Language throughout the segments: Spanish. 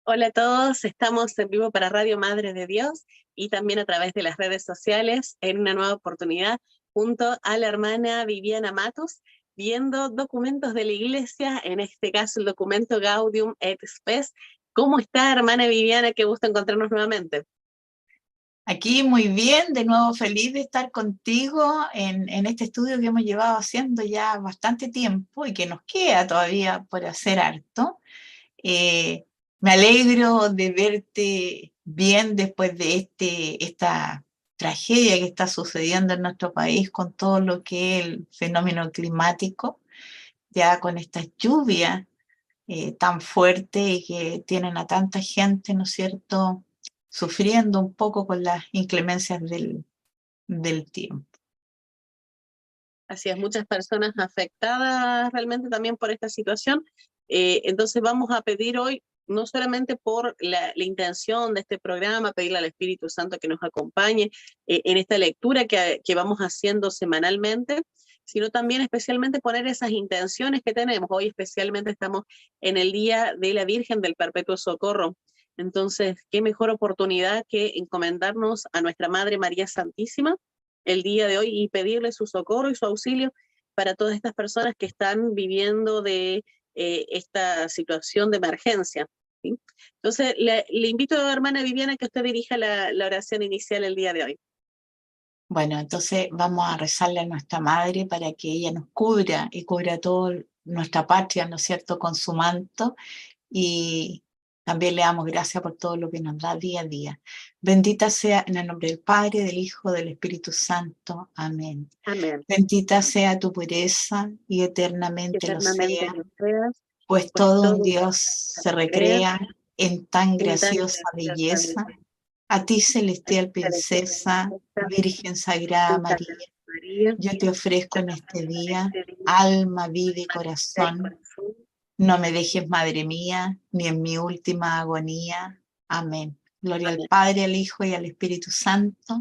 Hola a todos, estamos en vivo para Radio Madre de Dios y también a través de las redes sociales en una nueva oportunidad junto a la hermana Viviana Matos, viendo documentos de la iglesia, en este caso el documento Gaudium et Spes. ¿Cómo está, hermana Viviana? Qué gusto encontrarnos nuevamente. Aquí muy bien, de nuevo feliz de estar contigo en este estudio que hemos llevado haciendo ya bastante tiempo y que nos queda todavía por hacer harto. Eh, Me alegro de verte bien después de esta tragedia que está sucediendo en nuestro país con todo lo que es el fenómeno climático, ya con estas lluvias tan fuertes y que tienen a tanta gente, ¿no es cierto?, sufriendo un poco con las inclemencias del tiempo. Así es, muchas personas afectadas realmente también por esta situación. Entonces vamos a pedir hoy, no solamente por la intención de este programa, pedirle al Espíritu Santo que nos acompañe en esta lectura que vamos haciendo semanalmente, sino también especialmente poner esas intenciones que tenemos. Hoy especialmente estamos en el Día de la Virgen del Perpetuo Socorro. Entonces, qué mejor oportunidad que encomendarnos a nuestra Madre María Santísima el día de hoy y pedirle su socorro y su auxilio para todas estas personas que están viviendo de esta situación de emergencia, ¿sí? Entonces, le invito, hermana Viviana, que usted dirija la oración inicial el día de hoy. Bueno, entonces vamos a rezarle a nuestra Madre para que ella nos cubra y cubra toda nuestra patria, ¿no es cierto?, con su manto, y también le damos gracias por todo lo que nos da día a día. Bendita sea en el nombre del Padre, del Hijo, del Espíritu Santo. Amén. Amén. Bendita sea tu pureza y eternamente lo Eternamente sea, lo creas, pues pues todo un todo Dios se se crea recrea en tan en tan graciosa graciosa belleza. belleza. A ti, celestial princesa, Celestial Virgen Sagrada princesa María, María, yo te ofrezco yo en te este ofrezco en día este día alma, vida y del corazón. corazón, No me dejes, Madre mía, ni en mi última agonía. Amén. Gloria al amén. Padre, al Hijo y al Espíritu Santo,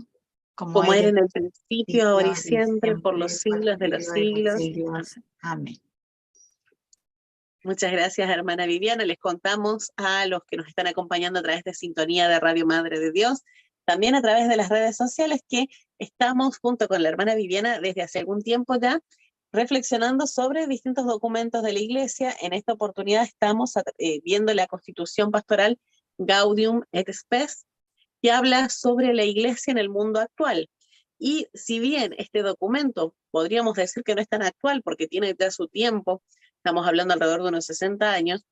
como Como era era en en el el principio, ahora y principio y siempre, por los siempre, por siglos los de los siglos de los siglos. siglos. Amén. Muchas gracias, hermana Viviana. Les contamos a los que nos están acompañando a través de Sintonía de Radio Madre de Dios, también a través de las redes sociales, que estamos junto con la hermana Viviana desde hace algún tiempo ya, reflexionando sobre distintos documentos de la Iglesia. En esta oportunidad estamos viendo la Constitución Pastoral Gaudium et Spes, que habla sobre la Iglesia en el mundo actual. Y si bien este documento podríamos decir que no es tan actual porque tiene ya su tiempo, estamos hablando alrededor de unos 60 años,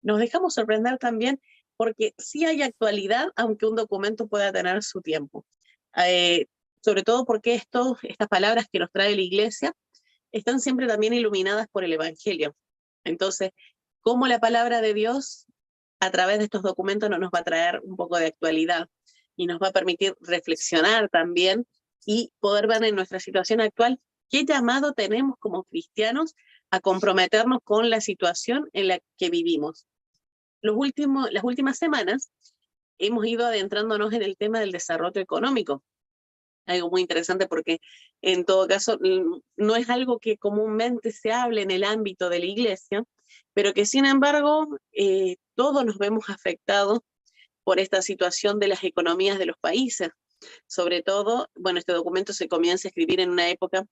nos dejamos sorprender también porque sí hay actualidad, aunque un documento pueda tener su tiempo. Eh, Sobre todo porque estas palabras que nos trae la Iglesia están siempre también iluminadas por el Evangelio. Entonces, ¿cómo la palabra de Dios a través de estos documentos nos va a traer un poco de actualidad y nos va a permitir reflexionar también y poder ver en nuestra situación actual qué llamado tenemos como cristianos a comprometernos con la situación en la que vivimos? Las últimas semanas hemos ido adentrándonos en el tema del desarrollo económico, algo muy interesante porque en todo caso no es algo que comúnmente se hable en el ámbito de la iglesia, pero que sin embargo todos nos vemos afectados por esta situación de las economías de los países. Sobre todo, bueno, este documento se comienza a escribir en una época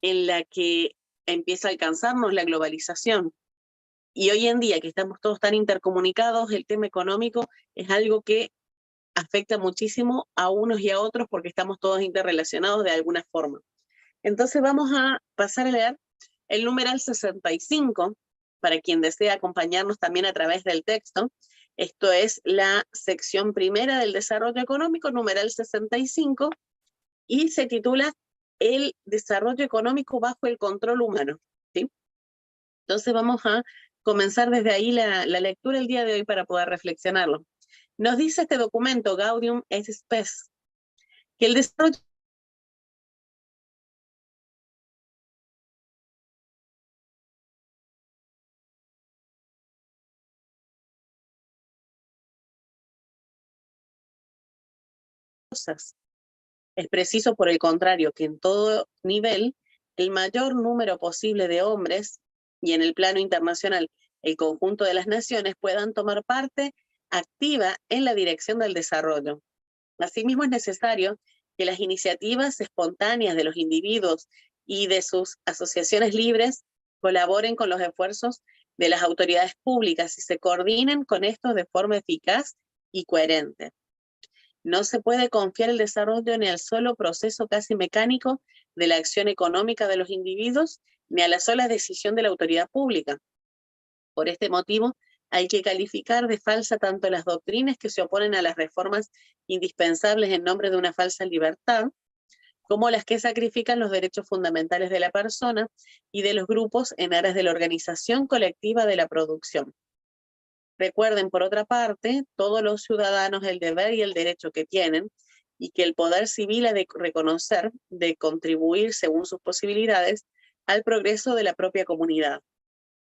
en la que empieza a alcanzarnos la globalización. Y hoy en día que estamos todos tan intercomunicados, el tema económico es algo que afecta muchísimo a unos y a otros porque estamos todos interrelacionados de alguna forma. Entonces vamos a pasar a leer el numeral 65, para quien desea acompañarnos también a través del texto. Esto es la sección primera del desarrollo económico, numeral 65, y se titula El desarrollo económico bajo el control humano, ¿sí? Entonces vamos a comenzar desde ahí la lectura el día de hoy para poder reflexionarlo. Nos dice este documento, Gaudium et Spes, que el desarrollo es preciso, por el contrario, que en todo nivel el mayor número posible de hombres y en el plano internacional el conjunto de las naciones puedan tomar parte activa en la dirección del desarrollo. Asimismo, es necesario que las iniciativas espontáneas de los individuos y de sus asociaciones libres colaboren con los esfuerzos de las autoridades públicas y se coordinen con estos de forma eficaz y coherente. No se puede confiar el desarrollo ni al solo proceso casi mecánico de la acción económica de los individuos, ni a la sola decisión de la autoridad pública. Por este motivo, hay que calificar de falsa tanto las doctrinas que se oponen a las reformas indispensables en nombre de una falsa libertad, como las que sacrifican los derechos fundamentales de la persona y de los grupos en aras de la organización colectiva de la producción. Recuerden, por otra parte, todos los ciudadanos el deber y el derecho que tienen y que el poder civil ha de reconocer, de contribuir según sus posibilidades al progreso de la propia comunidad.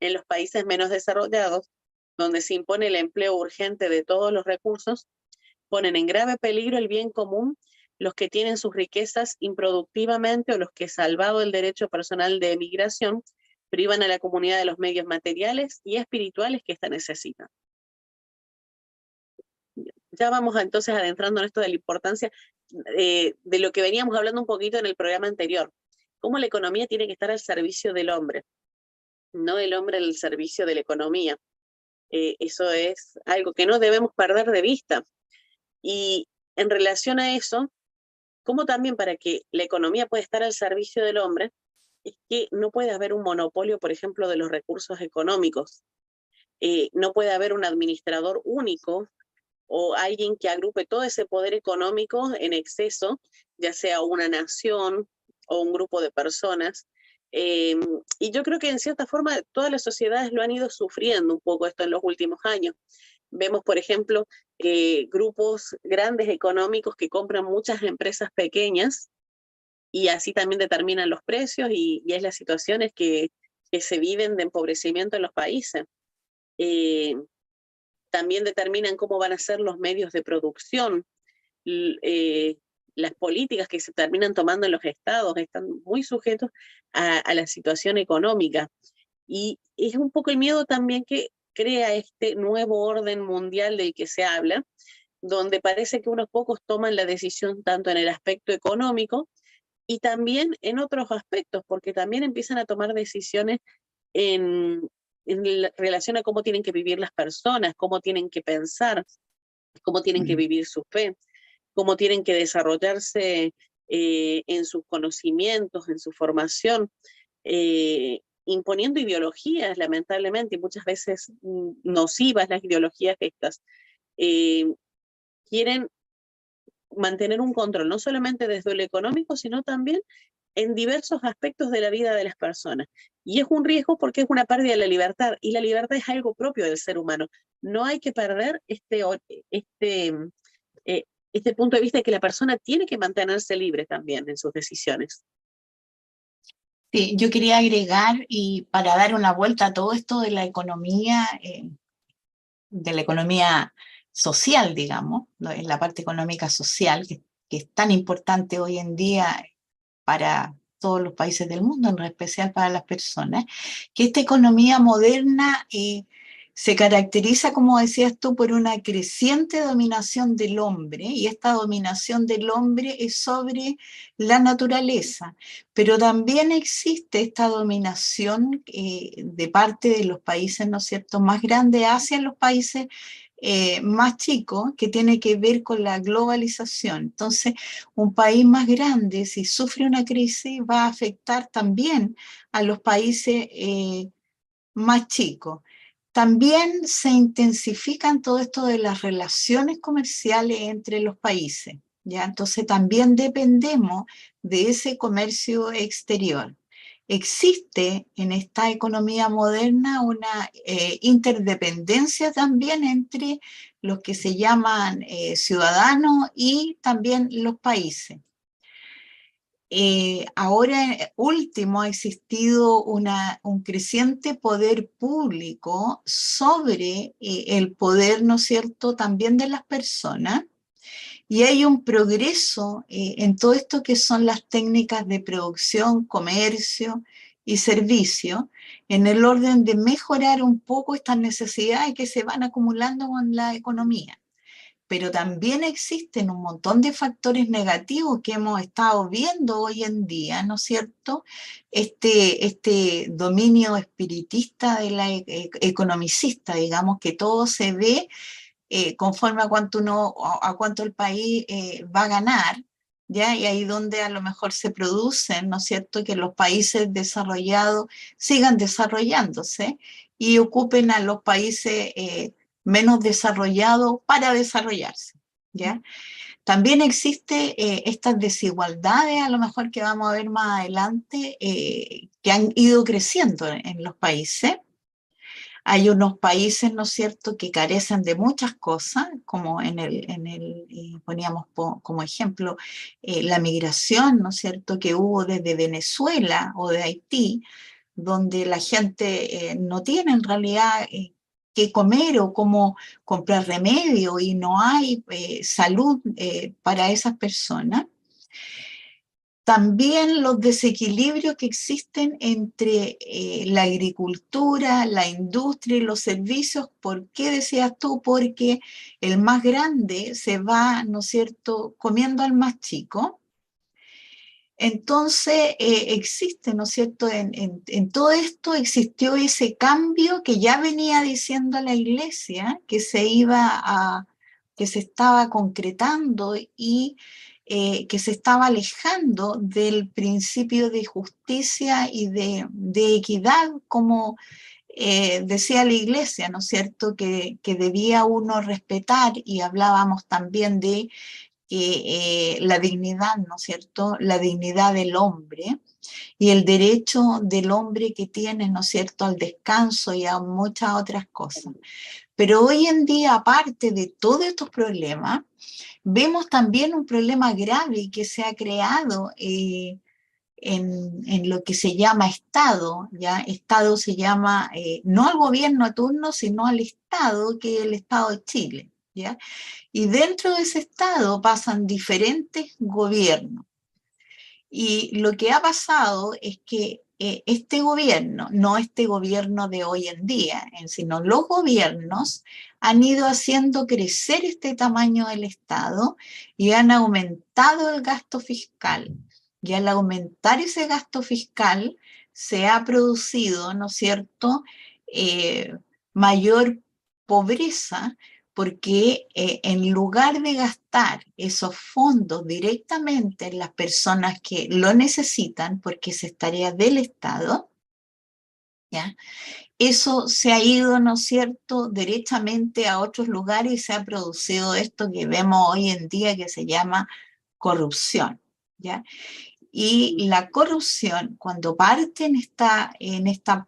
En los países menos desarrollados, donde se impone el empleo urgente de todos los recursos, ponen en grave peligro el bien común los que tienen sus riquezas improductivamente o los que, salvado el derecho personal de emigración, privan a la comunidad de los medios materiales y espirituales que ésta necesita. Ya vamos entonces adentrando en esto de la importancia de lo que veníamos hablando un poquito en el programa anterior. Cómo la economía tiene que estar al servicio del hombre, no el hombre al servicio de la economía. Eso es algo que no debemos perder de vista. Y en relación a eso, como también para que la economía pueda estar al servicio del hombre, es que no puede haber un monopolio, por ejemplo, de los recursos económicos. No puede haber un administrador único o alguien que agrupe todo ese poder económico en exceso, ya sea una nación o un grupo de personas. Y yo creo que en cierta forma todas las sociedades lo han ido sufriendo un poco esto en los últimos años. Vemos, por ejemplo, grupos grandes económicos que compran muchas empresas pequeñas y así también determinan los precios y es las situaciones que se viven de empobrecimiento en los países. También determinan cómo van a ser los medios de producción, las políticas que se terminan tomando en los estados están muy sujetos a la situación económica. Y es un poco el miedo también que crea este nuevo orden mundial del que se habla, donde parece que unos pocos toman la decisión tanto en el aspecto económico y también en otros aspectos, porque también empiezan a tomar decisiones en relación a cómo tienen que vivir las personas, cómo tienen que pensar, cómo tienen que vivir su fe, cómo tienen que desarrollarse en sus conocimientos, en su formación, imponiendo ideologías, lamentablemente, y muchas veces nocivas las ideologías estas. Quieren mantener un control, no solamente desde lo económico, sino también en diversos aspectos de la vida de las personas. Y es un riesgo porque es una pérdida de la libertad, y la libertad es algo propio del ser humano. No hay que perder este punto de vista de que la persona tiene que mantenerse libre también en sus decisiones. Sí, yo quería agregar, y para dar una vuelta a todo esto de la economía social, digamos, en la parte económica social, que es tan importante hoy en día para todos los países del mundo, en especial para las personas, que esta economía moderna se caracteriza, como decías tú, por una creciente dominación del hombre, y esta dominación del hombre es sobre la naturaleza, pero también existe esta dominación de parte de los países, ¿no es cierto?, más grandes hacia los países más chicos, que tiene que ver con la globalización. Entonces, un país más grande, si sufre una crisis, va a afectar también a los países más chicos. También se intensifican todo esto de las relaciones comerciales entre los países, ¿ya? Entonces también dependemos de ese comercio exterior. Existe en esta economía moderna una interdependencia también entre los que se llaman ciudadanos y también los países. Ahora último ha existido un creciente poder público sobre el poder, ¿no es cierto?, también de las personas, y hay un progreso en todo esto que son las técnicas de producción, comercio y servicios en el orden de mejorar un poco estas necesidades que se van acumulando con la economía. Pero también existen un montón de factores negativos que hemos estado viendo hoy en día, ¿no es cierto? Este dominio espiritista de la economicista, digamos, que todo se ve conforme a cuánto el país va a ganar, ¿ya? Y ahí donde a lo mejor se producen, ¿no es cierto?, que los países desarrollados sigan desarrollándose y ocupen a los países menos desarrollados para desarrollarse, ¿ya? También existe estas desigualdades, a lo mejor que vamos a ver más adelante, que han ido creciendo en los países. Hay unos países, ¿no es cierto?, que carecen de muchas cosas, como poníamos como ejemplo la migración, ¿no es cierto?, que hubo desde Venezuela o de Haití, donde la gente no tiene en realidad qué comer o cómo comprar remedio y no hay salud para esas personas. También los desequilibrios que existen entre la agricultura, la industria y los servicios. ¿Por qué decías tú? Porque el más grande se va, ¿no es cierto?, comiendo al más chico. Entonces existe, ¿no es cierto?, en todo esto existió ese cambio que ya venía diciendo la Iglesia, que que se estaba concretando y que se estaba alejando del principio de justicia y de equidad, como decía la Iglesia, ¿no es cierto?, que debía uno respetar, y hablábamos también de la dignidad, ¿no es cierto?, la dignidad del hombre y el derecho del hombre que tiene, ¿no es cierto?, al descanso y a muchas otras cosas. Pero hoy en día, aparte de todos estos problemas, vemos también un problema grave que se ha creado en lo que se llama Estado, ¿ya? Estado se llama no al gobierno a turno, sino al Estado, que es el Estado de Chile, ¿ya? Y dentro de ese Estado pasan diferentes gobiernos. Y lo que ha pasado es que este gobierno, no este gobierno de hoy en día, sino los gobiernos han ido haciendo crecer este tamaño del Estado y han aumentado el gasto fiscal. Y al aumentar ese gasto fiscal se ha producido, ¿no es cierto?, mayor pobreza, porque en lugar de gastar esos fondos directamente en las personas que lo necesitan, porque esa es tarea del Estado, ¿ya?, eso se ha ido, ¿no es cierto?, derechamente a otros lugares y se ha producido esto que vemos hoy en día que se llama corrupción, ¿ya? Y la corrupción, cuando parte en esta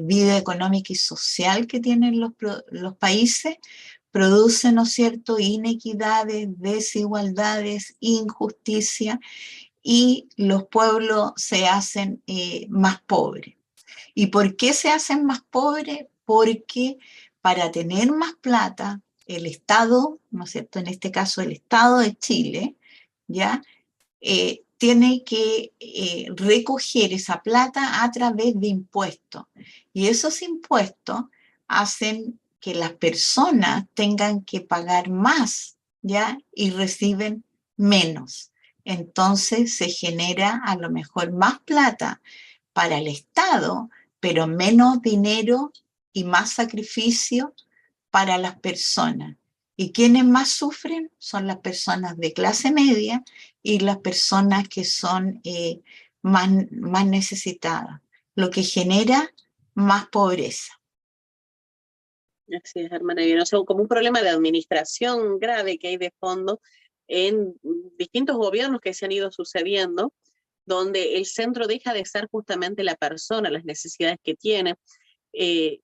vida económica y social que tienen los países, produce, ¿no es cierto?, inequidades, desigualdades, injusticia, y los pueblos se hacen más pobres. ¿Y por qué se hacen más pobres? Porque para tener más plata, el Estado, ¿no es cierto?, en este caso el Estado de Chile, ¿ya?, tiene que recoger esa plata a través de impuestos. Y esos impuestos hacen que las personas tengan que pagar más, ¿ya?, y reciben menos. Entonces se genera a lo mejor más plata para el Estado, pero menos dinero y más sacrificio para las personas. ¿Y quienes más sufren? Son las personas de clase media y las personas que son más necesitadas, lo que genera más pobreza. Así es, hermana. Y no sé, como un problema de administración grave que hay de fondo en distintos gobiernos que se han ido sucediendo, donde el centro deja de ser justamente la persona, las necesidades que tiene, que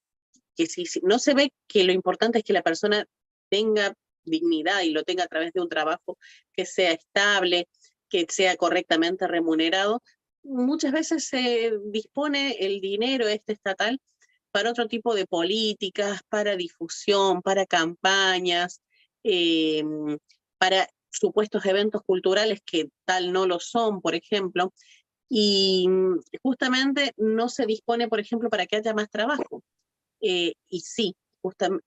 si no se ve que lo importante es que la persona tenga dignidad y lo tenga a través de un trabajo que sea estable, que sea correctamente remunerado, muchas veces se dispone el dinero estatal para otro tipo de políticas, para difusión, para campañas, eh, para supuestos eventos culturales que tal no lo son, por ejemplo. y justamente no se dispone, por ejemplo, para que haya más trabajo. Y sí,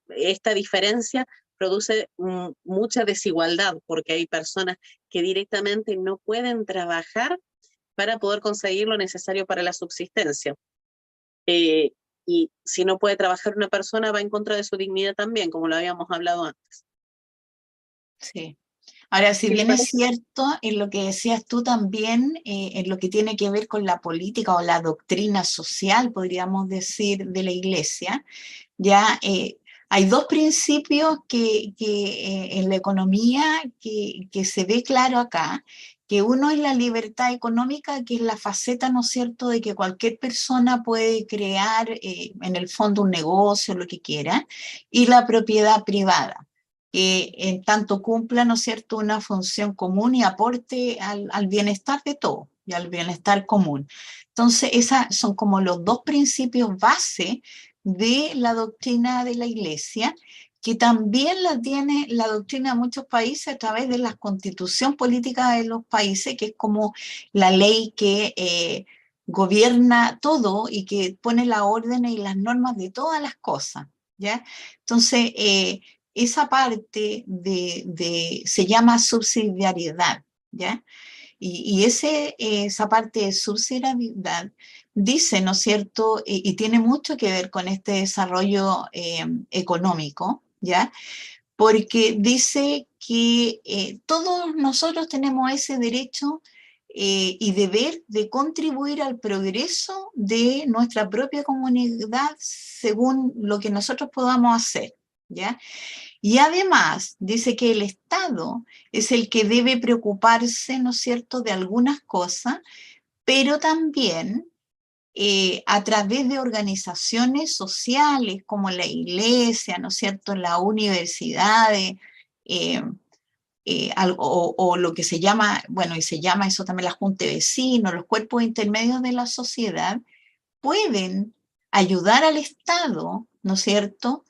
esta diferencia produce mucha desigualdad, porque hay personas que directamente no pueden trabajar para poder conseguir lo necesario para la subsistencia. Eh, y si no puede trabajar una persona, va en contra de su dignidad también, como lo habíamos hablado antes. Sí. Ahora, si ¿Qué le bien es parece? cierto en lo que decías tú también, en lo que tiene que ver con la política o la doctrina social, podríamos decir, de la Iglesia, ya hay dos principios que en la economía que se ve claro acá, que uno es la libertad económica, que es la faceta, ¿no es cierto?, de que cualquier persona puede crear en el fondo un negocio, lo que quiera, y la propiedad privada, que en tanto cumpla, ¿no es cierto?, una función común y aporte al bienestar de todos y al bienestar común. Entonces, esos son como los dos principios base de la doctrina de la Iglesia, que también la tiene la doctrina de muchos países a través de la constitución política de los países, que es como la ley que gobierna todo y que pone las órdenes y las normas de todas las cosas, ¿ya? Entonces, esa parte se llama subsidiariedad, ¿ya? Y esa parte de subsidiariedad dice, ¿no es cierto? Y tiene mucho que ver con este desarrollo económico, ¿ya? Porque dice que todos nosotros tenemos ese derecho y deber de contribuir al progreso de nuestra propia comunidad según lo que nosotros podamos hacer, ¿ya? Y además dice que el Estado es el que debe preocuparse, ¿no es cierto?, de algunas cosas, pero también a través de organizaciones sociales como la iglesia, ¿no es cierto?, las universidades, eh, o lo que se llama, bueno, y se llama eso también la junta de vecinos, los cuerpos intermedios de la sociedad, pueden ayudar al Estado, ¿no es cierto?,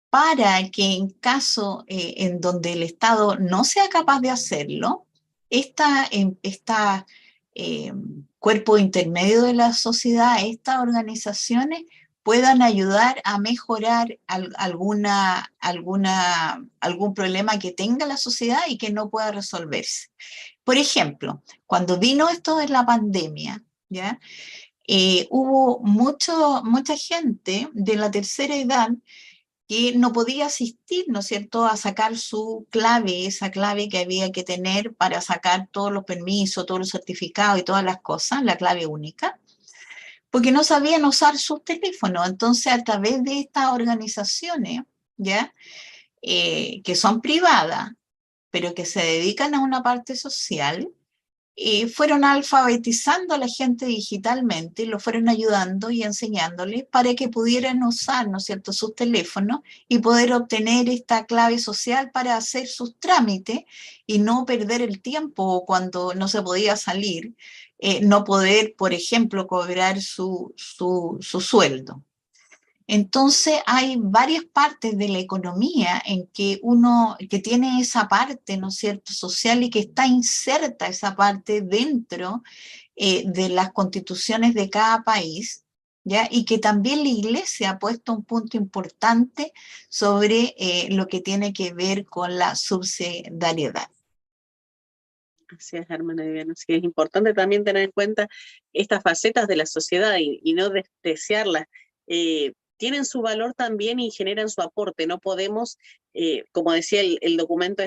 para que en caso en donde el Estado no sea capaz de hacerlo, esta cuerpo intermedio de la sociedad, estas organizaciones puedan ayudar a mejorar algún problema que tenga la sociedad y que no pueda resolverse. Por ejemplo, cuando vino esto de la pandemia, ¿ya? Hubo mucha gente de la tercera edad que no podía asistir, ¿no es cierto?, a sacar su clave, esa clave que había que tener para sacar todos los permisos, todos los certificados y todas las cosas, la clave única, porque no sabían usar sus teléfonos. Entonces, a través de estas organizaciones, ¿ya?, que son privadas, pero que se dedican a una parte social, fueron alfabetizando a la gente digitalmente, lo fueron ayudando y enseñándoles para que pudieran usar, ¿no es cierto?, sus teléfonos y poder obtener esta clave social para hacer sus trámites y no perder el tiempo cuando no se podía salir, no poder, por ejemplo, cobrar su sueldo. Entonces hay varias partes de la economía en que tiene esa parte, ¿no es cierto?, social y que está inserta esa parte dentro de las constituciones de cada país, ¿ya? Y que también la Iglesia ha puesto un punto importante sobre lo que tiene que ver con la subsidiariedad. Así es, hermana Viviana. Sí, es importante también tener en cuenta estas facetas de la sociedad y no despreciarlas. Tienen su valor también y generan su aporte. No podemos, como decía el documento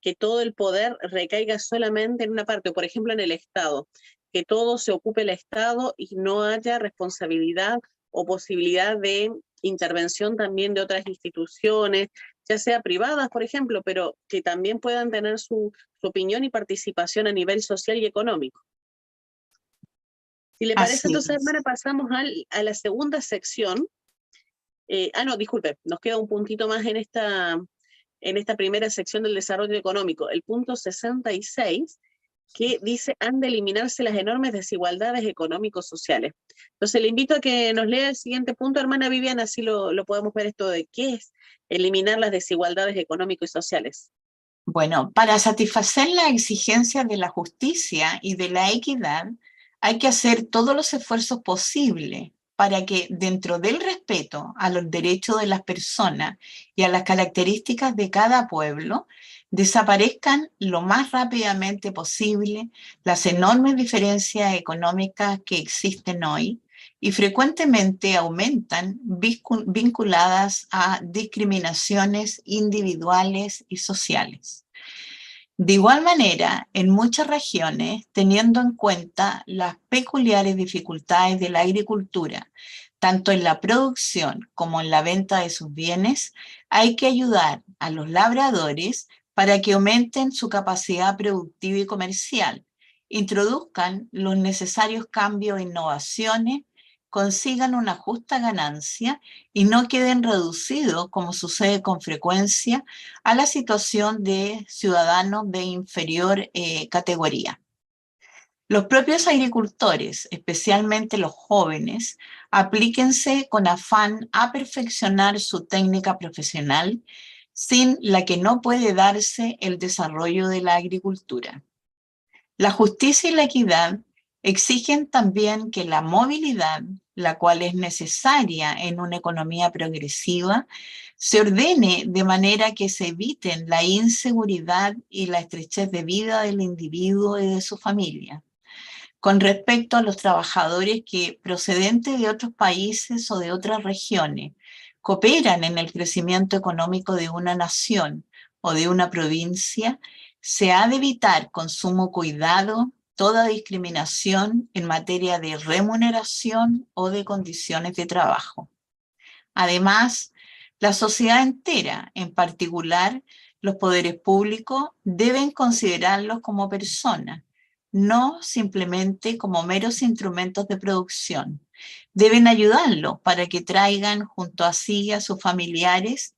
que todo el poder recaiga solamente en una parte, por ejemplo en el Estado, que todo se ocupe el Estado y no haya responsabilidad o posibilidad de intervención también de otras instituciones, ya sea privadas, por ejemplo, pero que también puedan tener su opinión y participación a nivel social y económico. Si le parece, Así entonces, es. hermana, pasamos a la segunda sección. No, disculpe, nos queda un puntito más en esta primera sección del desarrollo económico, el punto 66, que dice han de eliminarse las enormes desigualdades económico-sociales. Entonces le invito a que nos lea el siguiente punto, hermana Viviana, así lo podemos ver esto de qué es eliminar las desigualdades económico y sociales. Bueno, para satisfacer las exigencias de la justicia y de la equidad, Hay que hacer todos los esfuerzos posibles para que, dentro del respeto a los derechos de las personas y a las características de cada pueblo, desaparezcan lo más rápidamente posible las enormes diferencias económicas que existen hoy y frecuentemente aumentan vinculadas a discriminaciones individuales y sociales. De igual manera, en muchas regiones, teniendo en cuenta las peculiares dificultades de la agricultura, tanto en la producción como en la venta de sus bienes, hay que ayudar a los labradores para que aumenten su capacidad productiva y comercial, introduzcan los necesarios cambios e innovaciones, consigan una justa ganancia y no queden reducidos, como sucede con frecuencia, a la situación de ciudadanos de inferior categoría. Los propios agricultores, especialmente los jóvenes, aplíquense con afán a perfeccionar su técnica profesional, sin la que no puede darse el desarrollo de la agricultura. La justicia y la equidad exigen también que la movilidad, la cual es necesaria en una economía progresiva, se ordene de manera que se eviten la inseguridad y la estrechez de vida del individuo y de su familia. Con respecto a los trabajadores que, procedentes de otros países o de otras regiones, cooperan en el crecimiento económico de una nación o de una provincia, se ha de evitar con sumo cuidado toda discriminación en materia de remuneración o de condiciones de trabajo. Además, la sociedad entera, en particular los poderes públicos, deben considerarlos como personas, no simplemente como meros instrumentos de producción. Deben ayudarlos para que traigan junto a sí y a sus familiares,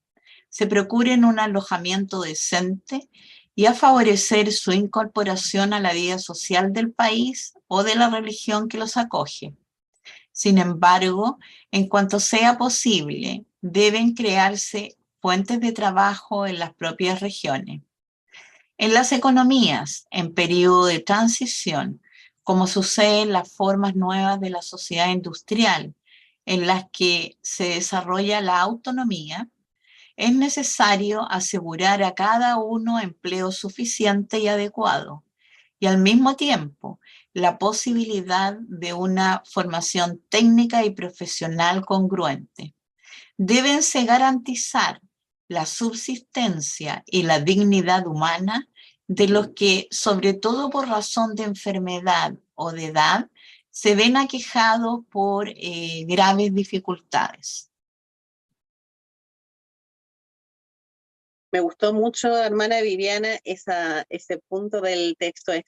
se procuren un alojamiento decente y a favorecer su incorporación a la vida social del país o de la religión que los acoge. Sin embargo, en cuanto sea posible, deben crearse fuentes de trabajo en las propias regiones. En las economías, en periodo de transición, como sucede en las formas nuevas de la sociedad industrial, en las que se desarrolla la autonomía, es necesario asegurar a cada uno empleo suficiente y adecuado, y al mismo tiempo la posibilidad de una formación técnica y profesional congruente. Débense garantizar la subsistencia y la dignidad humana de los que, sobre todo por razón de enfermedad o de edad, se ven aquejados por graves dificultades. Me gustó mucho, hermana Viviana, ese punto del texto en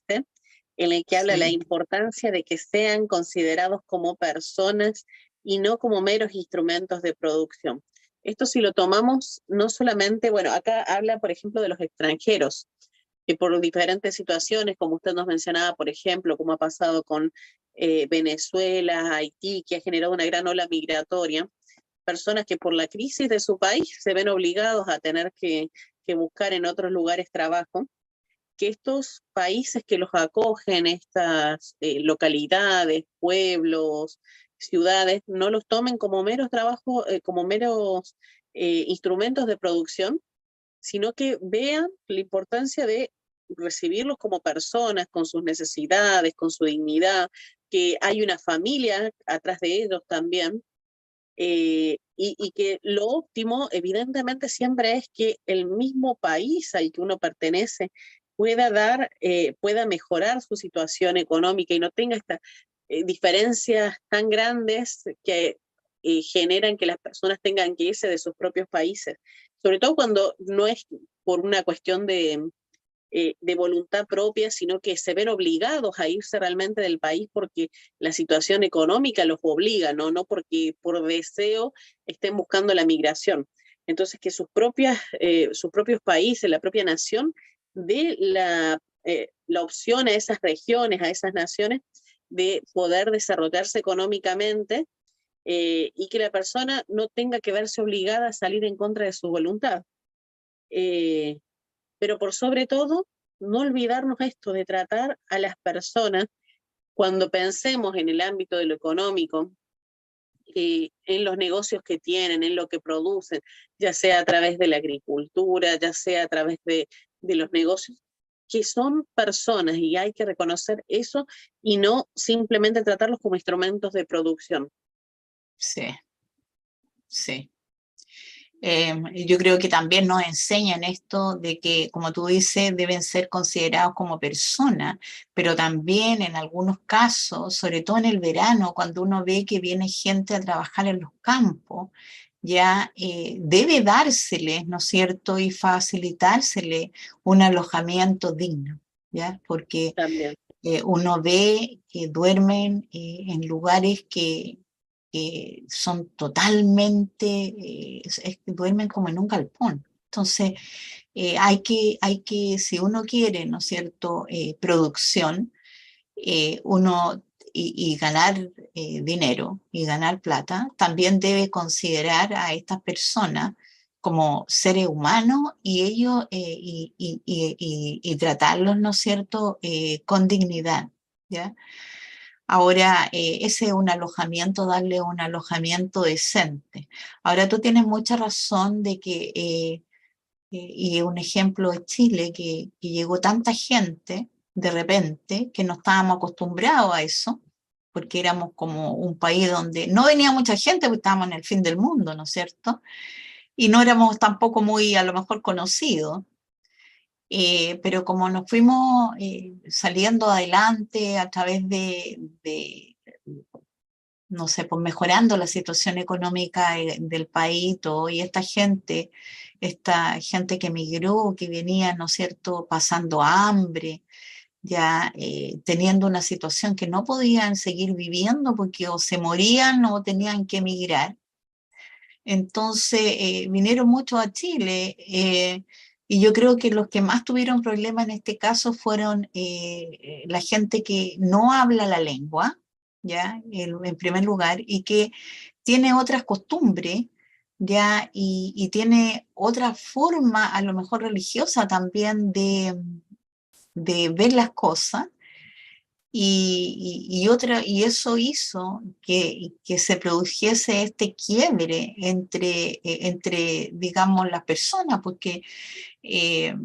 el que habla de la Sí. importancia de que sean considerados como personas y no como meros instrumentos de producción. Esto si lo tomamos no solamente, bueno, acá habla, por ejemplo, de los extranjeros, que por diferentes situaciones, como usted nos mencionaba, por ejemplo, como ha pasado con Venezuela, Haití, que ha generado una gran ola migratoria, personas que por la crisis de su país se ven obligados a tener que buscar en otros lugares trabajo, que estos países que los acogen, estas localidades, pueblos, ciudades, no los tomen como meros trabajos, como meros instrumentos de producción, sino que vean la importancia de recibirlos como personas, con sus necesidades, con su dignidad, que hay una familia atrás de ellos también, y que lo óptimo, evidentemente, siempre es que el mismo país al que uno pertenece pueda mejorar su situación económica y no tenga estas diferencias tan grandes que generan que las personas tengan que irse de sus propios países. Sobre todo cuando no es por una cuestión de voluntad propia, sino que se ven obligados a irse realmente del país porque la situación económica los obliga, no porque por deseo estén buscando la migración. Entonces, que sus propios países, la propia nación, dé la opción a esas regiones, a esas naciones, de poder desarrollarse económicamente y que la persona no tenga que verse obligada a salir en contra de su voluntad. Eh, pero por sobre todo, no olvidarnos esto de tratar a las personas Cuando pensemos en el ámbito de lo económico, en los negocios que tienen, en lo que producen, ya sea a través de la agricultura, ya sea a través de los negocios, que son personas y hay que reconocer eso y no simplemente tratarlos como instrumentos de producción. Sí, sí. Yo creo que también nos enseñan esto de que, como tú dices, deben ser considerados como personas, pero también en algunos casos, sobre todo en el verano, cuando uno ve que viene gente a trabajar en los campos, ya debe dárseles, ¿no es cierto?, y facilitársele un alojamiento digno, ¿ya? Porque También. uno ve que duermen en lugares que son totalmente, duermen como en un galpón. Entonces, si uno quiere, ¿no es cierto?, producción, uno y ganar dinero y ganar plata, también debe considerar a estas personas como seres humanos y ellos y tratarlos, ¿no es cierto?, con dignidad, ¿ya? Ahora, ese es un alojamiento, darle un alojamiento decente. Ahora, tú tienes mucha razón de que, y un ejemplo es Chile, que llegó tanta gente de repente que no estábamos acostumbrados a eso, porque éramos como un país donde no venía mucha gente, porque estábamos en el fin del mundo, ¿no es cierto? Y no éramos tampoco muy, a lo mejor, conocidos. Pero como nos fuimos saliendo adelante a través no sé, pues mejorando la situación económica del país, todo, y esta gente que emigró, que venía, ¿no es cierto?, pasando hambre, ya teniendo una situación que no podían seguir viviendo porque o se morían o tenían que emigrar. Entonces vinieron muchos a Chile y yo creo que los que más tuvieron problemas en este caso fueron la gente que no habla la lengua, ¿ya? En primer lugar, y que tiene otras costumbres, ¿ya? Y tiene otra forma, a lo mejor religiosa también, de ver las cosas. Y eso hizo que se produjese este quiebre entre, digamos, las personas, porque eh,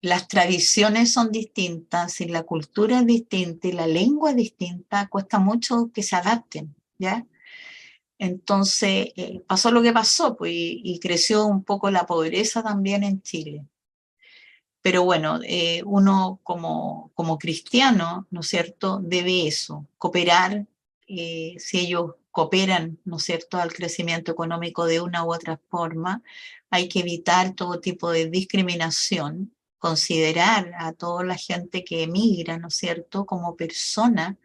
las tradiciones son distintas y la cultura es distinta y la lengua es distinta, cuesta mucho que se adapten, ¿ya? Entonces pasó lo que pasó, pues, y creció un poco la pobreza también en Chile. Pero bueno, uno como cristiano, ¿no es cierto?, debe eso, cooperar, si ellos cooperan, ¿no es cierto?, al crecimiento económico de una u otra forma, hay que evitar todo tipo de discriminación, considerar a toda la gente que emigra, ¿no es cierto?, como persona,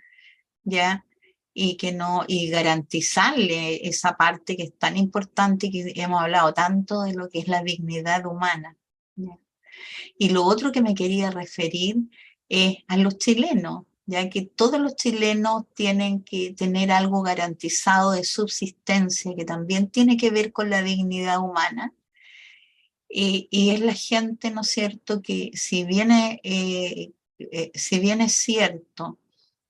¿ya? Y que no, y garantizarle esa parte que es tan importante, que hemos hablado tanto de lo que es la dignidad humana, ¿ya? Y lo otro que me quería referir es a los chilenos, ya que todos los chilenos tienen que tener algo garantizado de subsistencia, que también tiene que ver con la dignidad humana. Y es la gente, ¿no es cierto?, que si bien es cierto,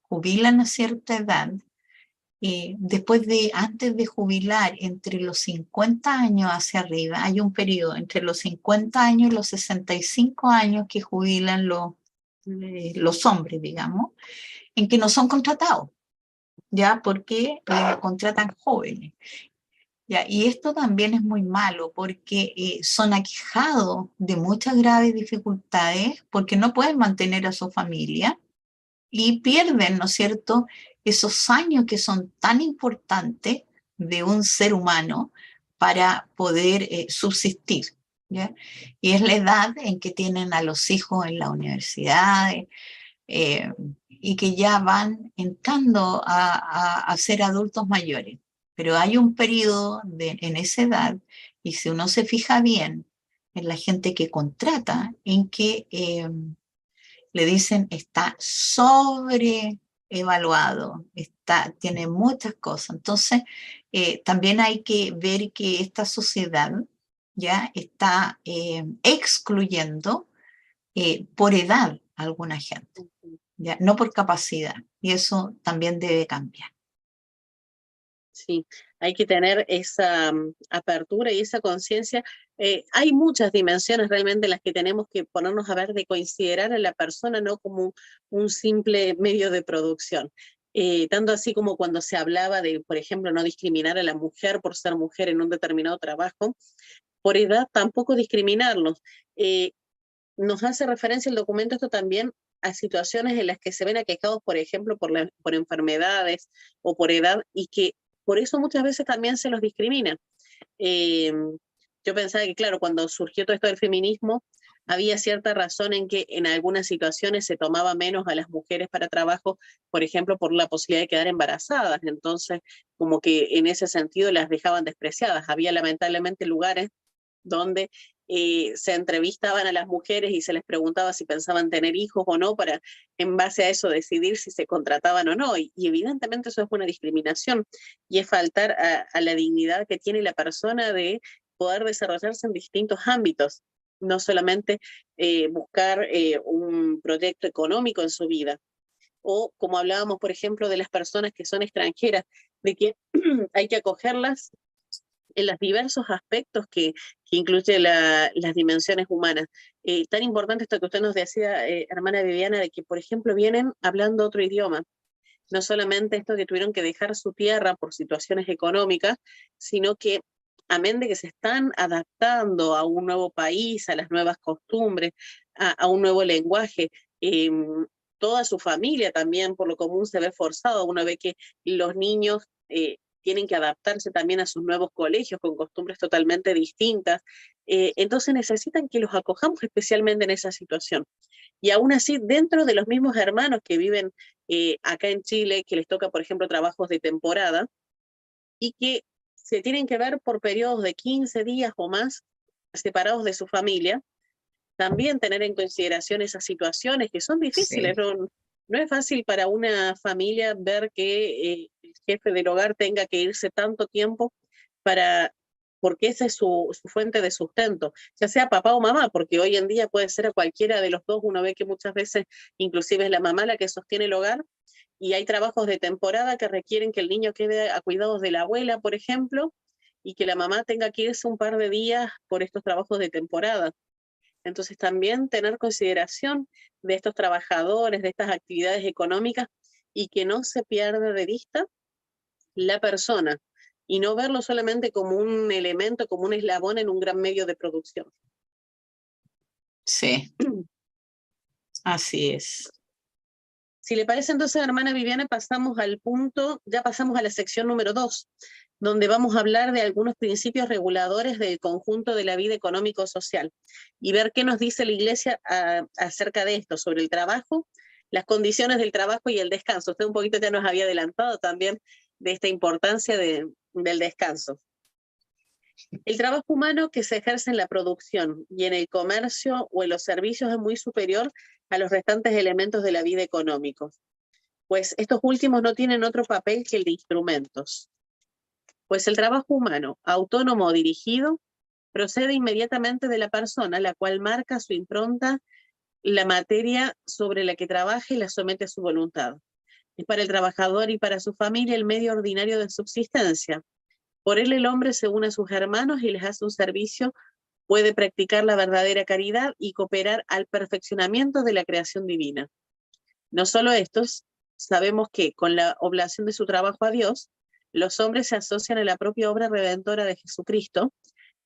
jubilan a cierta edad, antes de jubilar, entre los 50 años hacia arriba, hay un periodo entre los 50 años y los 65 años que jubilan los hombres, digamos, en que no son contratados, ¿ya? Porque contratan jóvenes. ¿Ya? Y esto también es muy malo porque son aquejados de muchas graves dificultades porque no pueden mantener a su familia y pierden, ¿no es cierto?, esos años que son tan importantes de un ser humano para poder subsistir, ¿ya? Y es la edad en que tienen a los hijos en la universidad y que ya van entrando a ser adultos mayores. Pero hay un periodo en esa edad, y si uno se fija bien en la gente que contrata, en que le dicen está sobreevaluado, tiene muchas cosas. Entonces, también hay que ver que esta sociedad ya está excluyendo por edad a alguna gente, ¿ya? No por capacidad, y eso también debe cambiar. Sí, hay que tener esa apertura y esa conciencia. Hay muchas dimensiones realmente en las que tenemos que ponernos a ver de considerar a la persona no como un simple medio de producción. Tanto así como cuando se hablaba de, por ejemplo, no discriminar a la mujer por ser mujer en un determinado trabajo, por edad tampoco discriminarlos. Eh, Nos hace referencia el documento esto también a situaciones en las que se ven aquejados, por ejemplo, por enfermedades o por edad, y que por eso muchas veces también se los discrimina. Eh, yo pensaba que, claro, cuando surgió todo esto del feminismo, había cierta razón en que en algunas situaciones se tomaba menos a las mujeres para trabajo, por ejemplo, por la posibilidad de quedar embarazadas. Entonces, como que en ese sentido las dejaban despreciadas. Había lamentablemente lugares donde se entrevistaban a las mujeres y se les preguntaba si pensaban tener hijos o no, para en base a eso decidir si se contrataban o no. Y evidentemente eso es una discriminación y es faltar a la dignidad que tiene la persona de poder desarrollarse en distintos ámbitos, no solamente buscar un proyecto económico en su vida. O como hablábamos, por ejemplo, de las personas que son extranjeras, de que hay que acogerlas en los diversos aspectos que incluye las dimensiones humanas. Tan importante esto que usted nos decía, hermana Viviana, de que, por ejemplo, vienen hablando otro idioma. No solamente esto que tuvieron que dejar su tierra por situaciones económicas, sino que, amén de que se están adaptando a un nuevo país, a las nuevas costumbres, a un nuevo lenguaje, eh, toda su familia también por lo común se ve forzado. Uno ve que los niños tienen que adaptarse también a sus nuevos colegios con costumbres totalmente distintas. Entonces necesitan que los acojamos especialmente en esa situación. Y aún así, dentro de los mismos hermanos que viven acá en Chile, que les toca, por ejemplo, trabajos de temporada, y que se tienen que ver por periodos de 15 días o más separados de su familia, también tener en consideración esas situaciones que son difíciles. Sí. No es fácil para una familia ver que el jefe del hogar tenga que irse tanto tiempo para, porque esa es su fuente de sustento, ya sea papá o mamá, porque hoy en día puede ser a cualquiera de los dos. Uno ve que muchas veces inclusive es la mamá la que sostiene el hogar, y hay trabajos de temporada que requieren que el niño quede a cuidados de la abuela, por ejemplo, y que la mamá tenga que irse un par de días por estos trabajos de temporada. Entonces también tener consideración de estos trabajadores, de estas actividades económicas, y que no se pierda de vista la persona y no verlo solamente como un elemento, como un eslabón en un gran medio de producción. Sí, así es. Si le parece, entonces, hermana Viviana, pasamos al punto, ya pasamos a la sección número 2, donde vamos a hablar de algunos principios reguladores del conjunto de la vida económico-social y ver qué nos dice la Iglesia acerca de esto, sobre el trabajo, las condiciones del trabajo y el descanso. Usted un poquito ya nos había adelantado también de esta importancia del descanso. El trabajo humano que se ejerce en la producción y en el comercio o en los servicios es muy superior a los restantes elementos de la vida económica, pues estos últimos no tienen otro papel que el de instrumentos. Pues el trabajo humano, autónomo o dirigido, procede inmediatamente de la persona, la cual marca su impronta, la materia sobre la que trabaja y la somete a su voluntad. Es para el trabajador y para su familia el medio ordinario de subsistencia. Por él el hombre se une a sus hermanos y les hace un servicio, puede practicar la verdadera caridad y cooperar al perfeccionamiento de la creación divina. No solo estos, sabemos que con la oblación de su trabajo a Dios, los hombres se asocian a la propia obra redentora de Jesucristo,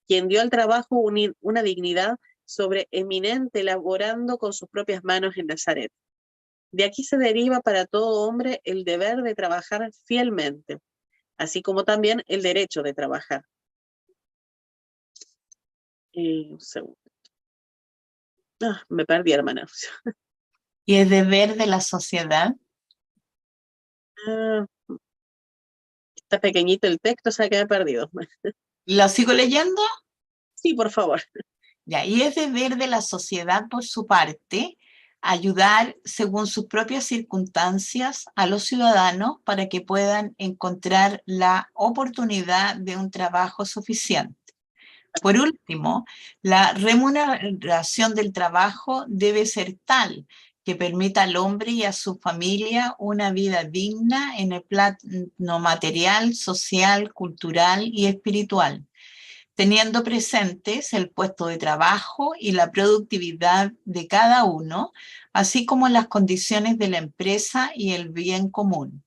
quien dio al trabajo una dignidad sobreeminente, elaborando con sus propias manos en Nazaret. De aquí se deriva para todo hombre el deber de trabajar fielmente, así como también el derecho de trabajar. Un segundo. Me perdí, hermana. Y es deber de la sociedad. Está pequeñito el texto, o sea que me he perdido. ¿Lo sigo leyendo? Sí, por favor. Ya, y es deber de la sociedad, por su parte, ayudar según sus propias circunstancias a los ciudadanos para que puedan encontrar la oportunidad de un trabajo suficiente. Por último, la remuneración del trabajo debe ser tal que permita al hombre y a su familia una vida digna en el plano material, social, cultural y espiritual, teniendo presentes el puesto de trabajo y la productividad de cada uno, así como las condiciones de la empresa y el bien común.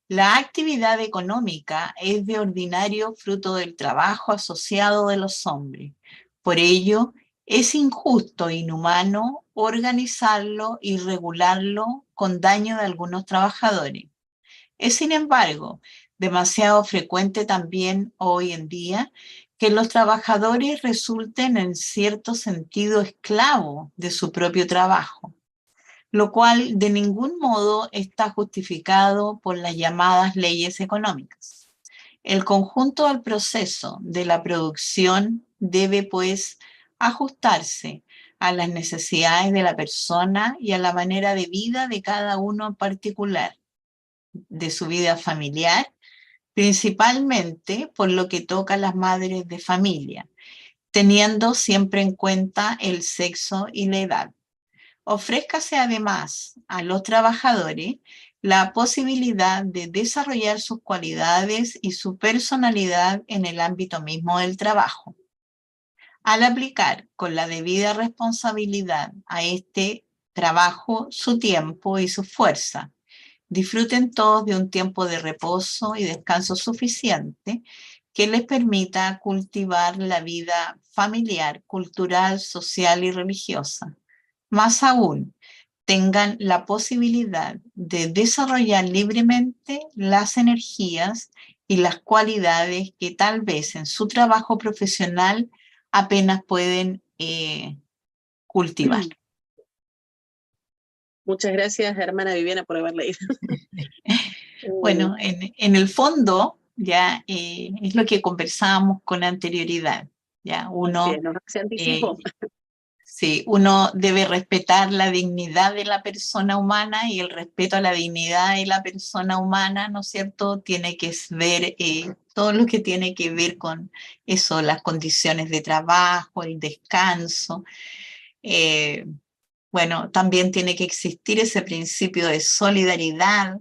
La actividad económica es de ordinario fruto del trabajo asociado de los hombres. Por ello, es injusto e inhumano organizarlo y regularlo con daño de algunos trabajadores. Es, sin embargo, demasiado frecuente también hoy en día que los trabajadores resulten en cierto sentido esclavos de su propio trabajo, lo cual de ningún modo está justificado por las llamadas leyes económicas. El conjunto del proceso de la producción debe, pues, ajustarse a las necesidades de la persona y a la manera de vida de cada uno en particular, de su vida familiar, principalmente por lo que toca a las madres de familia, teniendo siempre en cuenta el sexo y la edad. Ofrézcase además a los trabajadores la posibilidad de desarrollar sus cualidades y su personalidad en el ámbito mismo del trabajo. Al aplicar con la debida responsabilidad a este trabajo su tiempo y su fuerza, disfruten todos de un tiempo de reposo y descanso suficiente que les permita cultivar la vida familiar, cultural, social y religiosa. Más aún, tengan la posibilidad de desarrollar libremente las energías y las cualidades que tal vez en su trabajo profesional apenas pueden cultivar. Muchas gracias, hermana Viviana, por haber leído. Bueno, en el fondo, ya es lo que conversábamos con anterioridad. Ya uno, Se anticipó. sí, uno debe respetar la dignidad de la persona humana, y el respeto a la dignidad de la persona humana, ¿no es cierto?, tiene que ver todo lo que tiene que ver con eso, las condiciones de trabajo, el descanso. Bueno, también tiene que existir ese principio de solidaridad,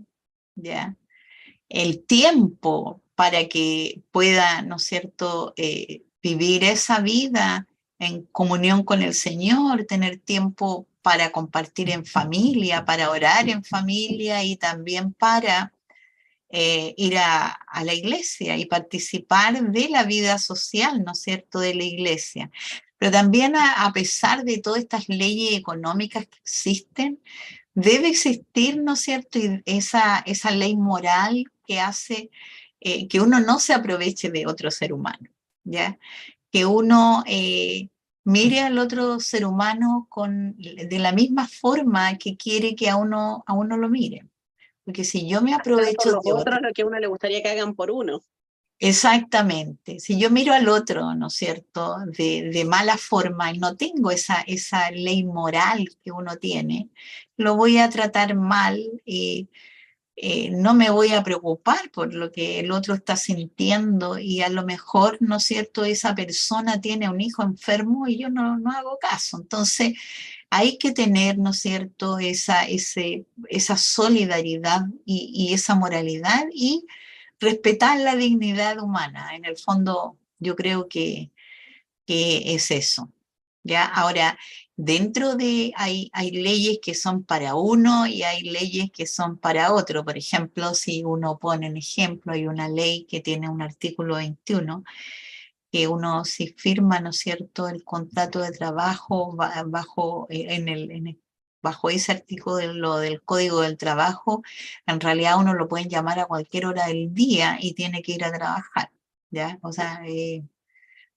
¿ya? El tiempo para que pueda, ¿no es cierto?, vivir esa vida en comunión con el Señor, tener tiempo para compartir en familia, para orar en familia y también para ir a la iglesia y participar de la vida social, ¿no es cierto?, de la iglesia. Pero también a pesar de todas estas leyes económicas que existen, debe existir, ¿no es cierto?, esa ley moral que hace que uno no se aproveche de otro ser humano, ¿ya? Que uno mire al otro ser humano de la misma forma que quiere que a uno lo mire. Porque si yo me Hacer por aprovecho los de otros otro, lo que a uno le gustaría que hagan por uno. exactamente, si yo miro al otro, ¿no es cierto?, de mala forma y no tengo esa ley moral que uno tiene, lo voy a tratar mal y no me voy a preocupar por lo que el otro está sintiendo, y a lo mejor, ¿no es cierto?, esa persona tiene un hijo enfermo y yo no hago caso. Entonces, hay que tener, ¿no es cierto?, esa solidaridad y esa moralidad, y respetar la dignidad humana. En el fondo, yo creo que es eso. ¿Ya? Ahora, hay leyes que son para uno y hay leyes que son para otro. Por ejemplo, si uno pone en ejemplo, hay una ley que tiene un artículo 21, que uno, si firma, ¿no es cierto?, el contrato de trabajo bajo ese artículo del Código del Trabajo, en realidad uno lo pueden llamar a cualquier hora del día y tiene que ir a trabajar, ¿ya? O sea,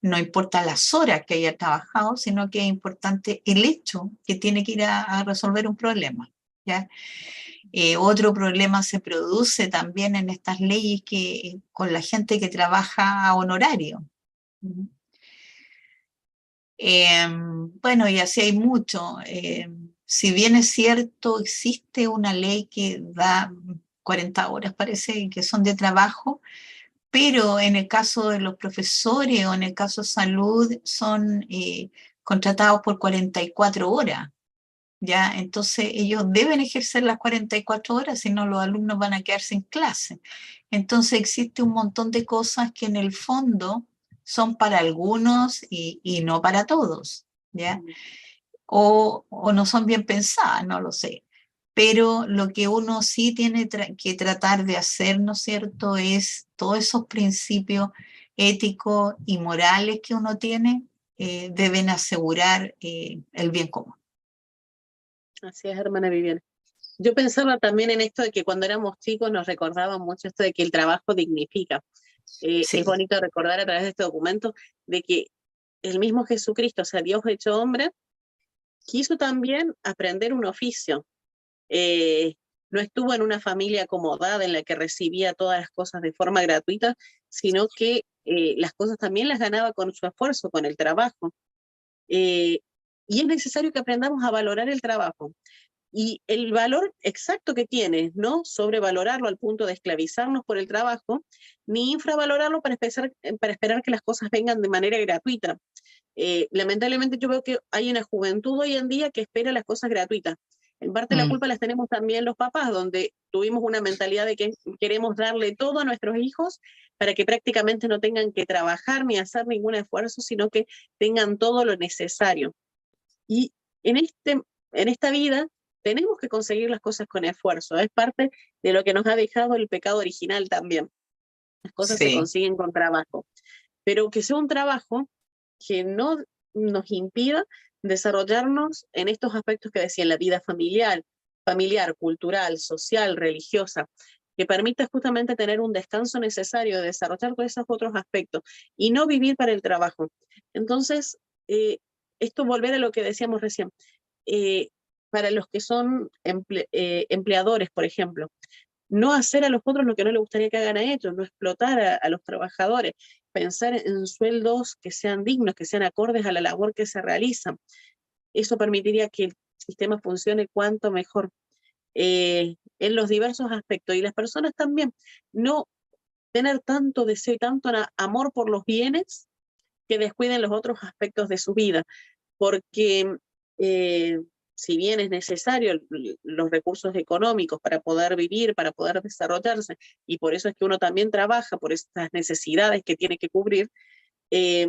no importa las horas que haya trabajado, sino que es importante el hecho que tiene que ir a resolver un problema, ¿ya? Otro problema se produce también en estas leyes con la gente que trabaja a honorario. Bueno, y así hay mucho. Si bien es cierto, existe una ley que da 40 horas, parece, que son de trabajo, pero en el caso de los profesores o en el caso de salud son contratados por 44 horas. ¿ya? Entonces ellos deben ejercer las 44 horas, si no los alumnos van a quedar sin clase. Entonces existe un montón de cosas que en el fondo son para algunos y no para todos, ¿ya? O no son bien pensadas, no lo sé. Pero lo que uno sí tiene que tratar de hacer, ¿no es cierto?, es todos esos principios éticos y morales que uno tiene, deben asegurar el bien común. Así es, hermana Viviana. Yo pensaba también en esto de que cuando éramos chicos nos recordaban mucho esto de que el trabajo dignifica. Es Sí, bonito recordar a través de este documento de que el mismo Jesucristo, o sea, Dios hecho hombre, quiso también aprender un oficio. Eh, no estuvo en una familia acomodada en la que recibía todas las cosas de forma gratuita, sino que las cosas también las ganaba con su esfuerzo, con el trabajo. Eh, y es necesario que aprendamos a valorar el trabajo. Y el valor exacto que tiene, no sobrevalorarlo al punto de esclavizarnos por el trabajo, ni infravalorarlo para esperar que las cosas vengan de manera gratuita. Lamentablemente yo veo que hay una juventud hoy en día que espera las cosas gratuitas. En parte la mm, culpa las tenemos también los papás, donde tuvimos una mentalidad de que queremos darle todo a nuestros hijos para que prácticamente no tengan que trabajar ni hacer ningún esfuerzo, sino que tengan todo lo necesario. Y en, en esta vida tenemos que conseguir las cosas con esfuerzo. Es parte de lo que nos ha dejado el pecado original también. Las cosas se sí. consiguen con trabajo, pero que sea un trabajo que no nos impida desarrollarnos en estos aspectos que decía, en la vida familiar, cultural, social, religiosa, que permita justamente tener un descanso necesario de desarrollar todos esos otros aspectos y no vivir para el trabajo. Entonces, esto volver a lo que decíamos recién, eh, para los que son empleadores, por ejemplo, no hacer a los otros lo que no les gustaría que hagan a ellos, no explotar a los trabajadores, pensar en sueldos que sean dignos, que sean acordes a la labor que se realiza. Eso permitiría que el sistema funcione cuanto mejor en los diversos aspectos. Y las personas también, no tener tanto deseo y tanto amor por los bienes que descuiden los otros aspectos de su vida, porque eh, si bien es necesario los recursos económicos para poder vivir, para poder desarrollarse, y por eso es que uno también trabaja por estas necesidades que tiene que cubrir, eh,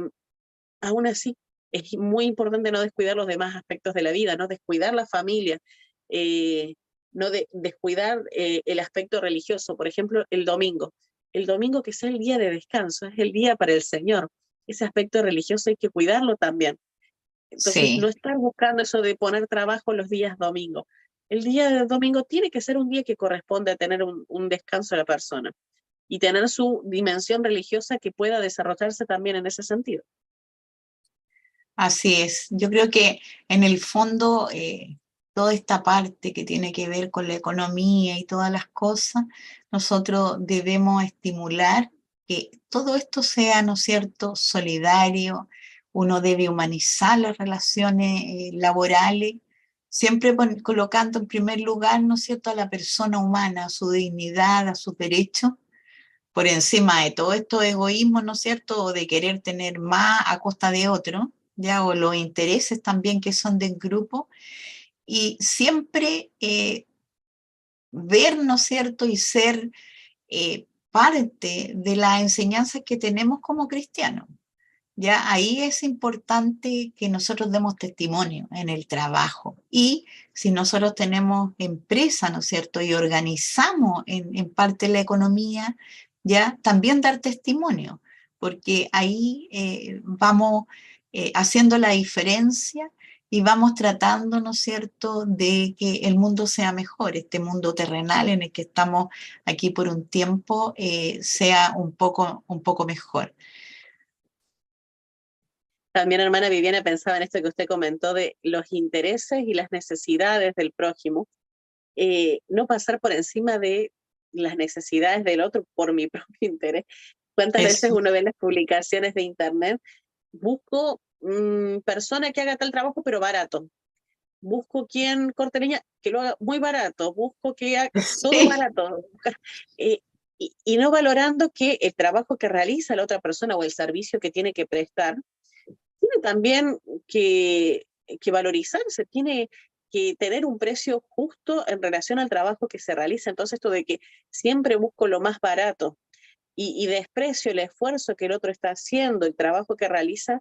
aún así es muy importante no descuidar los demás aspectos de la vida, no descuidar la familia, eh, no descuidar el aspecto religioso. Por ejemplo, el domingo. El domingo que sea el día de descanso, es el día para el Señor. Ese aspecto religioso hay que cuidarlo también. Entonces, no Sí, estar buscando eso de poner trabajo los días domingo. El día de domingo tiene que ser un día que corresponde a tener un descanso a la persona y tener su dimensión religiosa que pueda desarrollarse también en ese sentido. así es. Yo creo que en el fondo toda esta parte que tiene que ver con la economía y todas las cosas, nosotros debemos estimular que todo esto sea, ¿no es cierto?, solidario. Uno debe humanizar las relaciones laborales, siempre colocando en primer lugar, ¿no es cierto?, a la persona humana, a su dignidad, a sus derechos por encima de todo esto egoísmo, ¿no es cierto?, o de querer tener más a costa de otro, ya, o los intereses también que son del grupo, y siempre ver, ¿no es cierto?, y ser parte de las enseñanzas que tenemos como cristianos. Ya ahí es importante que nosotros demos testimonio en el trabajo. Y si nosotros tenemos empresa, ¿no es cierto? Y organizamos en parte la economía, ya también dar testimonio, porque ahí vamos haciendo la diferencia y vamos tratando, ¿no es cierto?, de que el mundo sea mejor, este mundo terrenal en el que estamos aquí por un tiempo sea un poco mejor. También, hermana Viviana, pensaba en esto que usted comentó de los intereses y las necesidades del prójimo, no pasar por encima de las necesidades del otro por mi propio interés. ¿Cuántas veces Eso. uno ve las publicaciones de internet? Busco persona que haga tal trabajo, pero barato. Busco quien corte leña, que lo haga muy barato. Busco que haga todo Sí, barato. Eh, y no valorando que el trabajo que realiza la otra persona o el servicio que tiene que prestar tiene también que valorizarse, tiene que tener un precio justo en relación al trabajo que se realiza. Entonces esto de que siempre busco lo más barato y desprecio el esfuerzo que el otro está haciendo, el trabajo que realiza,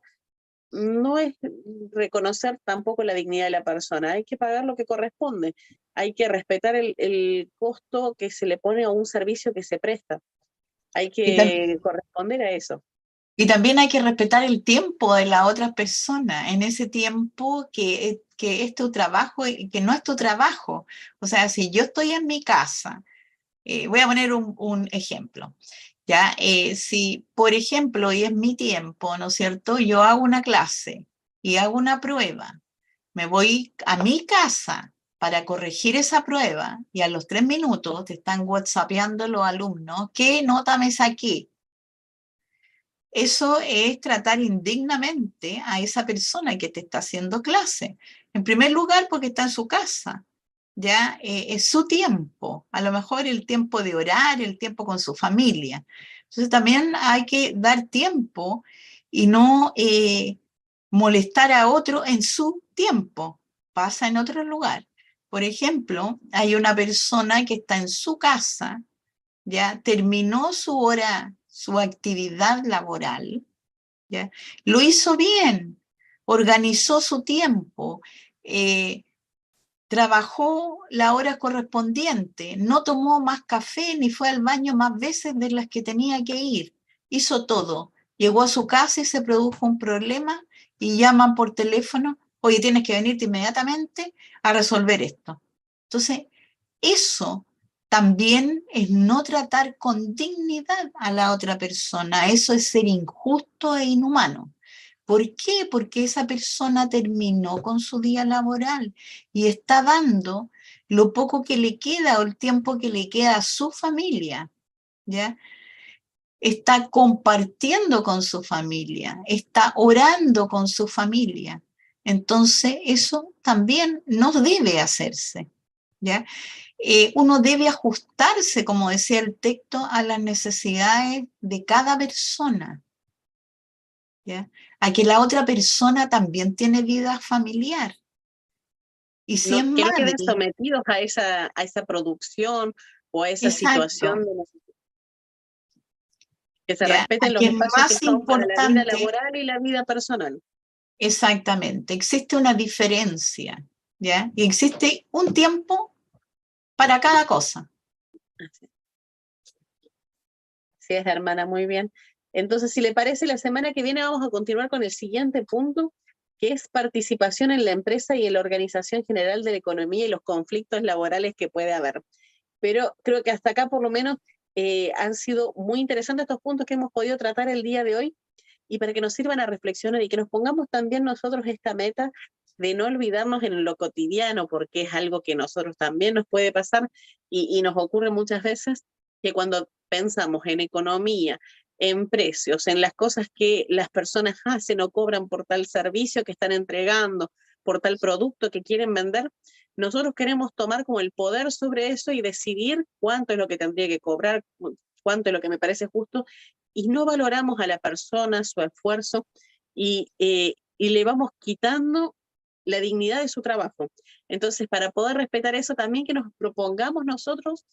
no es reconocer tampoco la dignidad de la persona. Hay que pagar lo que corresponde, hay que respetar el costo que se le pone a un servicio que se presta, hay Y, tam- que corresponder a eso. y también hay que respetar el tiempo de la otra persona, en ese tiempo que es tu trabajo y que no es tu trabajo. O sea, si yo estoy en mi casa, voy a poner un ejemplo. ¿Ya? Si, por ejemplo, y es mi tiempo, ¿no es cierto? Yo hago una clase y hago una prueba, me voy a mi casa para corregir esa prueba y a los 3 minutos te están whatsappeando los alumnos, ¿qué nota me saqué? Eso es tratar indignamente a esa persona que te está haciendo clase. En primer lugar, porque está en su casa, ¿ya? Es su tiempo, a lo mejor el tiempo de orar, el tiempo con su familia. Entonces también hay que dar tiempo y no molestar a otro en su tiempo. Pasa en otro lugar. Por ejemplo, hay una persona que está en su casa, ya terminó su hora, su actividad laboral, ¿ya? Lo hizo bien, organizó su tiempo, eh, trabajó la hora correspondiente, no tomó más café ni fue al baño más veces de las que tenía que ir. Hizo todo. Llegó a su casa y se produjo un problema y llaman por teléfono, oye, tienes que venirte inmediatamente a resolver esto. Entonces, eso también es no tratar con dignidad a la otra persona. Eso es ser injusto e inhumano. ¿Por qué? Porque esa persona terminó con su día laboral y está dando lo poco que le queda o el tiempo que le queda a su familia, ¿ya? Está compartiendo con su familia, está orando con su familia. Entonces, eso también no debe hacerse, ¿ya? Uno debe ajustarse, como decía el texto, a las necesidades de cada persona, ¿ya? A que la otra persona también tiene vida familiar. Y si es No, que no madre, queden sometidos a esa producción o a esa situación exacto, de que se ¿ya? A respeten los que es espacios que más son para la vida importante, laboral y la vida personal. exactamente, existe una diferencia, ¿ya? Y existe un tiempo para cada cosa. Así es, hermana, muy bien. Entonces, si le parece, la semana que viene vamos a continuar con el siguiente punto, que es participación en la empresa y en la organización general de la economía y los conflictos laborales que puede haber. Pero creo que hasta acá por lo menos han sido muy interesantes estos puntos que hemos podido tratar el día de hoy y para que nos sirvan a reflexionar y que nos pongamos también nosotros esta meta de no olvidarnos en lo cotidiano, porque es algo que nosotros también nos puede pasar y nos ocurre muchas veces que cuando pensamos en economía, en precios, en las cosas que las personas hacen o cobran por tal servicio que están entregando, por tal producto que quieren vender, nosotros queremos tomar como el poder sobre eso y decidir cuánto es lo que tendría que cobrar, cuánto es lo que me parece justo, y no valoramos a la persona, su esfuerzo, y le vamos quitando la dignidad de su trabajo. Entonces, para poder respetar eso, también que nos propongamos nosotros,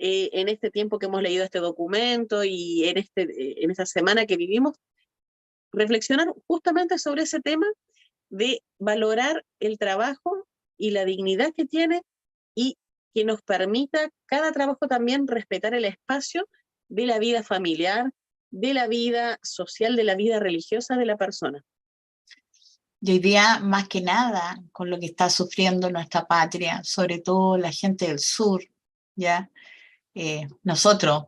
en este tiempo que hemos leído este documento y en esta semana que vivimos, reflexionar justamente sobre ese tema de valorar el trabajo y la dignidad que tiene y que nos permita cada trabajo también respetar el espacio de la vida familiar, de la vida social, de la vida religiosa de la persona. Y hoy día, más que nada, con lo que está sufriendo nuestra patria, sobre todo la gente del sur, ¿ya? Nosotros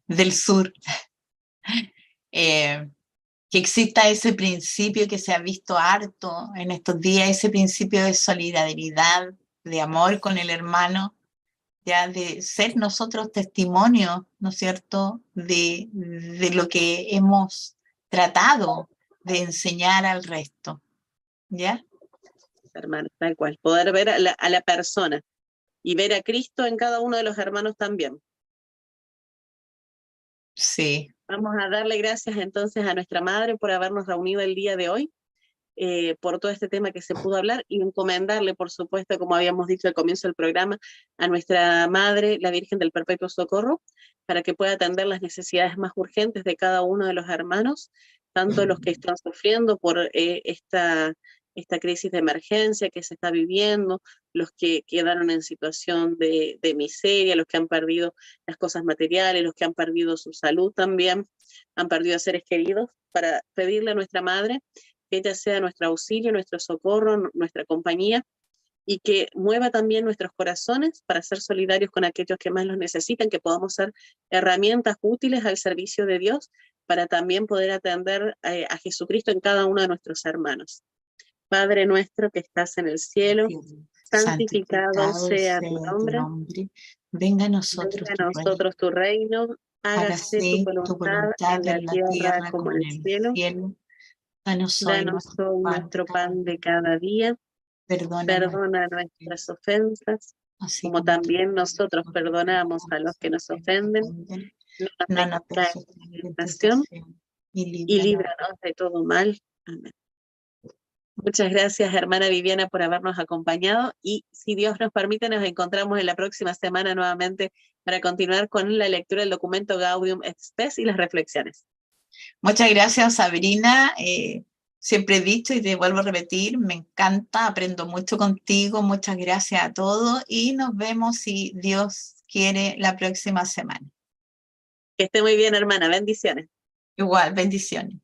del sur, eh, que exista ese principio que se ha visto harto en estos días, ese principio de solidaridad, de amor con el hermano, ya de ser nosotros testimonios, ¿no es cierto?, de lo que hemos tratado de enseñar al resto, ¿ya? Hermano, tal cual. Poder ver a la persona y ver a Cristo en cada uno de los hermanos también. Sí, Vamos a darle gracias entonces a nuestra Madre por habernos reunido el día de hoy. por todo este tema que se pudo hablar, y encomendarle, por supuesto, como habíamos dicho al comienzo del programa, a nuestra Madre, la Virgen del Perpetuo Socorro, para que pueda atender las necesidades más urgentes de cada uno de los hermanos, tanto los que están sufriendo por esta crisis de emergencia que se está viviendo, los que quedaron en situación de miseria, los que han perdido las cosas materiales, los que han perdido su salud también, han perdido a seres queridos, para pedirle a nuestra Madre que ella sea nuestro auxilio, nuestro socorro, nuestra compañía, y que mueva también nuestros corazones para ser solidarios con aquellos que más los necesitan, que podamos ser herramientas útiles al servicio de Dios para también poder atender a Jesucristo en cada uno de nuestros hermanos. Padre nuestro que estás en el cielo, santificado sea tu nombre. Venga a Venga a nosotros nosotros tu reino, hágase tu tu voluntad voluntad en la en la tierra tierra como como en en el el cielo. cielo. Danos hoy Danos nuestro hoy pan de nuestro cada pan de día. cada día. Perdona Perdona nuestras nuestras ofensas, ofensas, así como como también nosotros nosotros perdonamos a los perdonamos a que los nos que nos ofenden. ofenden. No nos No dejes nos caer dejes en caer en tentación tentación y y líbranos. líbranos de todo mal. Amén. Muchas gracias, hermana Viviana, por habernos acompañado, y si Dios nos permite, nos encontramos en la próxima semana nuevamente para continuar con la lectura del documento Gaudium et Spes y las reflexiones. Muchas gracias, Sabrina. Siempre he dicho y te vuelvo a repetir, me encanta, aprendo mucho contigo. Muchas gracias a todos y nos vemos, si Dios quiere, la próxima semana. Que esté muy bien, hermana. Bendiciones. Igual, bendiciones.